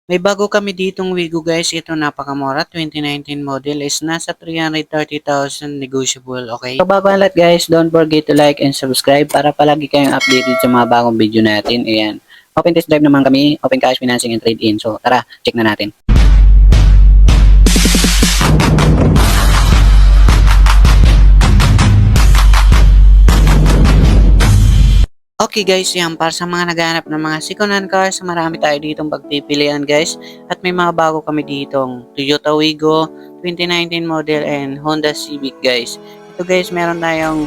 May bago kami ditong Wigo guys. Ito napakamura. 2019 model is nasa 330,000 negotiable. Okay? So bago ang lahat guys, don't forget to like and subscribe para palagi kayong updated sa mga bagong video natin. Ayan. Open test drive naman kami. Open cash financing and trade in. So tara, check na natin. Okay guys, yan para sa mga naghahanap ng mga second-hand cars, marami tayo ditong pagpipilian guys. At may mga bago kami ditong Toyota Wigo 2019 model and Honda Civic guys. Ito guys, meron tayong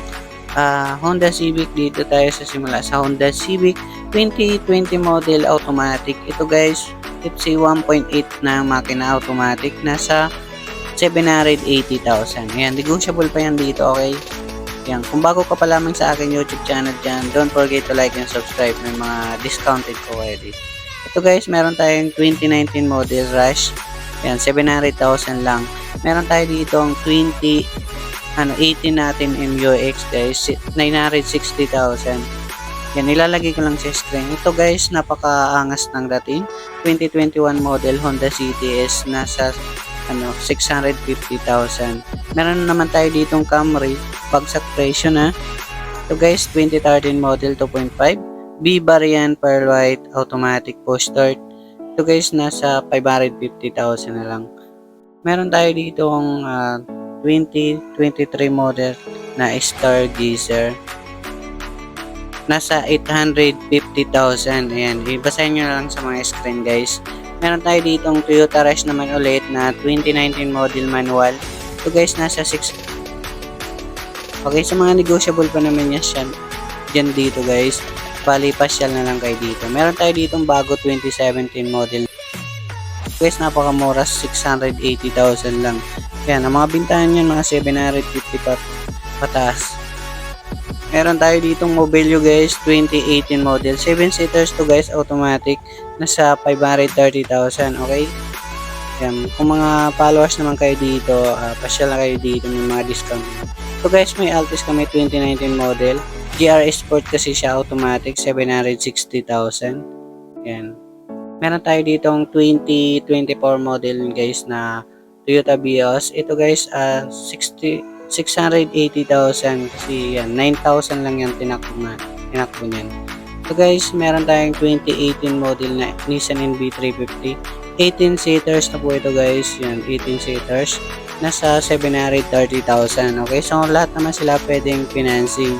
Honda Civic. Dito tayo sa simula sa Honda Civic 2020 model automatic. Ito guys, FC 1.8 na makina automatic, nasa 780,000. Ayan, negotiable pa yan dito, okay? Yan. Kung bago ka pa lamang sa aking YouTube channel dyan, don't forget to like and subscribe. May mga discounted po already. Ito guys, meron tayong 2019 model Rush. Yan, 700,000 lang. Meron tayo dito ang 18 natin MUX guys, 960,000. Yan, nilalagay ko lang sa screen. Ito guys, napakaangas ng dating. 2021 model Honda CTS, nasa 650,000. Meron naman tayo ditong Camry, bagsak presyo na. Ito guys, 2013 model 2.5, B variant pearl white automatic push start. Ito guys, nasa 550,000 na lang. Meron tayo ditong 2023 model na Stargazer, nasa 850,000. Ayan, ibasahin nyo lang sa mga screen guys. Meron tayo ditong Toyota Rush naman ulit na 2019 model manual. Ito guys, nasa 6. Okay, sa mga negotiable pa naman yan dyan dito guys. Bali, pasyal na lang kayo dito. Meron tayo ditong bago 2017 model. Guys, napakamura, 680,000 lang. Yan, ang mga bintahan yan, mga 750 pataas. Meron tayo ditong Mobilio guys, 2018 model. 7-seaters to guys, automatic. Nasa 530,000, okay? Yan. Kung mga followers naman kayo dito, pasyal na kayo dito, may mga discount. So guys, may Altis kami 2019 model. GR Sport kasi siya, automatic, 760,000. Yan. Meron tayo ditong 2024 model guys na Toyota Vios. Ito guys, 680,000 kasi yan, 9,000 lang yung tinakbo niyan. So guys, meron tayong 2018 model na Nissan NV350. 18-seaters na po ito guys. Yan, 18-seaters. Nasa 730,000. Okay, so lahat naman sila pwedeng financing.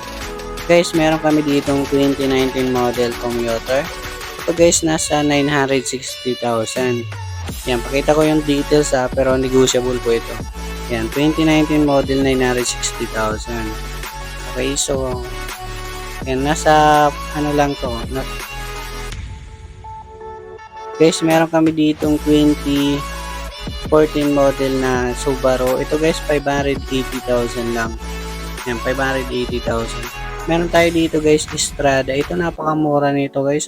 Guys, meron kami ditong 2019 model commuter. Ito guys, nasa 960,000. Yan, pakita ko yung details pero negotiable po ito. Yan, 2019 model 960,000. Okay, so yan, nasa lang to. Guys, meron kami ditong 2014 model na Subaru. Ito guys, 580,000 lang. Yan, 580,000. Meron tayo dito guys, Estrada. Ito napakamura nito guys.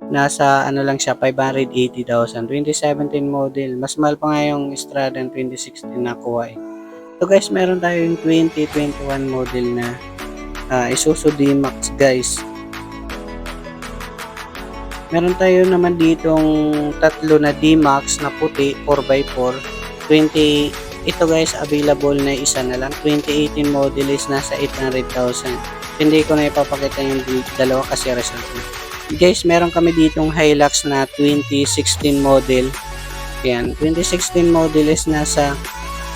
Nasa lang siya, 580,000. 2017 model. Mas mahal pa nga yung Estrada ng 2016 nakuha eh. So guys, meron tayong 2021 model na Isuzu D-Max guys. Meron tayo naman ditong tatlo na D-Max na puti 4x4. Ito guys, available na isa na lang. 2018 model is nasa 800,000. Hindi ko na ipapakita yung dalawa kasi result na. Guys, meron kami ditong Hilux na 2016 model. Yan, 2016 model is nasa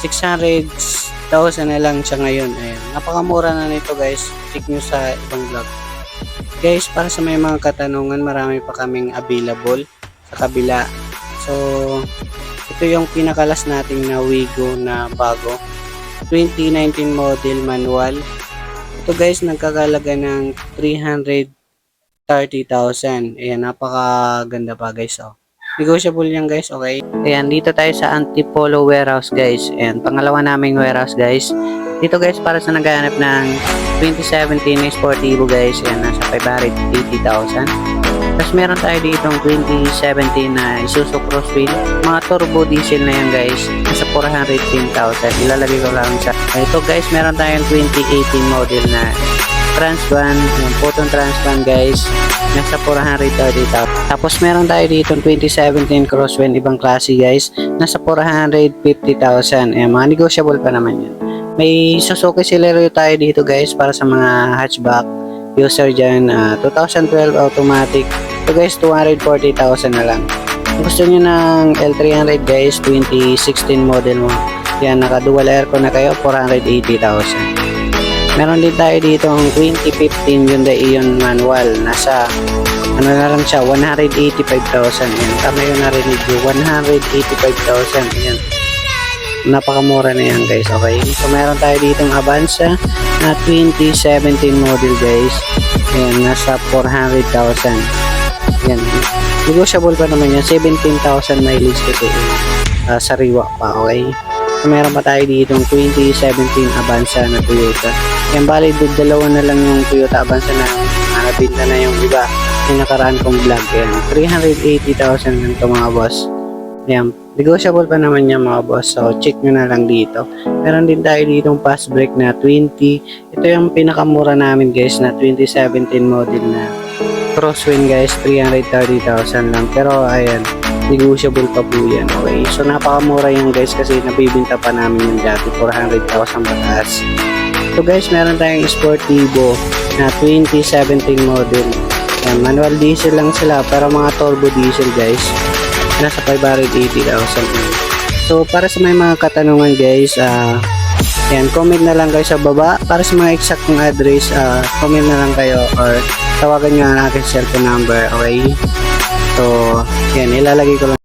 600,000 na lang siya ngayon. Ayan, napakamura na nito guys. Check nyo sa ibang vlog. Guys, para sa may mga katanungan, marami pa kaming available sa kabila. So, ito yung pinakalas nating na Wigo na bago. 2019 model manual. Ito guys, nagkakalaga ng 330,000. Ayan, napakaganda pa guys. Negotiable yan guys, okay? Ayan, dito tayo sa Antipolo warehouse guys. Ayan, pangalawa naming warehouse guys. Dito guys, para sa naghahanap ng 2017 Sportivo guys. Ayan, nasa 580,000. Tapos meron tayo ditong 2017 na Isuzu Crosswheel. Mga turbo diesel na yan guys. Nasa 410,000. Ilalagay ko lang sa ito guys, meron tayong 2018 model na Transvan, yung Photon Transvan guys, nasa 430,000. Tapos meron tayo dito 2017 Crosswind ibang klase guys, nasa 450,000. Mga negotiable pa naman yun. May Suzuki Celerio tayo dito guys para sa mga hatchback user dyan, 2012 automatic. So guys, 240,000 na lang. Kung gusto nyo ng L300 guys, 2016 model mo, yan, naka dual aircon na kayo, 480,000. Meron din tayo dito ang 2015 Hyundai Ion manual, nasa ano na lang siya, 185,000. Yan, tama yun narinig nyo, 185,000. Yan, napakamura na yan guys. Okay, so meron tayo ditong Avanza na 2017 model guys, yan, nasa 400,000. Yan, negotiable pa naman yan, 17,000 mileage kasi sariwa pa. Okay, so meron pa tayo ditong 2017 Avanza na Toyota. Yan, bali dalawa na lang yung Toyota Avanza na nabinta na yung iba yung nakaraan kong vlog. Yan, 380,000 lang ito mga boss. Yan, negotiable pa naman yan mga boss, so check nyo na lang dito. Meron din tayo ditong fast brake na 20. Ito yung pinakamura namin guys na 2017 model na Crosswind guys, 330,000 lang. Pero ayan, negotiable pa po yan. Okay, so napakamura yan guys kasi nabibinta pa namin yung dati, 400,000 pataas. So guys, meron tayong Sportivo na 2017 model. Yan, manual diesel lang sila pero mga turbo diesel guys, nasa 580,000. So para sa may mga katanungan guys, yan, comment na lang kayo sa baba. Para sa mga exact kong address, comment na lang kayo or tawagan nyo ang aking cellphone number. Okay, so yan, ilalagay ko lang